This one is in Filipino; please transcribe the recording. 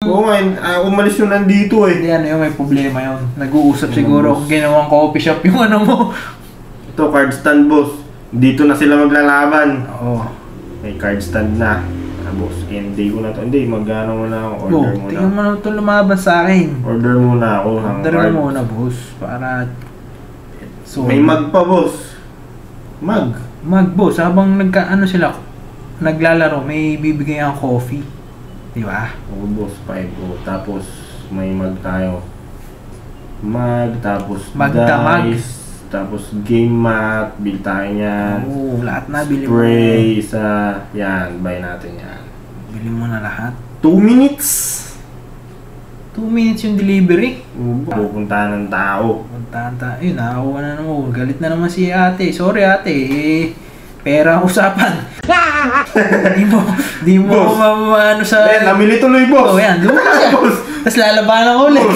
Oo nga, umalis yun nandito eh. Hindi, ano yun, may problema yun. Nag-uusap siguro kung ginawang coffee shop yung ano mo. Ito, card stand boss. Dito na sila maglalaban. Oo. May card stand na. Boss, hindi ko na to. Hindi, mag-ano muna ako. Order muna. Tingnan mo na ito lumaban sa akin. Order muna ako. Order mo muna, boss. Para... So, may mag pa, boss. Mag. Mag, boss. Habang naglalaro, may bibigay ang coffee. Di ba? Oo, boss. 5. Tapos, may mag tayo. Mag, tapos magdamag. Tapos game mat, bil tayo yan. Oo, lahat na. Bili mo. Spray, isa. Yan, buy natin yan. Bili mo na lahat. 2 minutes. 2 minutes yung delivery. Pupuntahan ng tao. Puntahan tayo. Ayun, nakakuha na naman. Galit na naman si ate. Sorry ate. Pera ang usapan. Di mo ano sa... Namili tuloy, boss. Oo, yan. Lumabas siya. Tapos lalabanan ko ulit.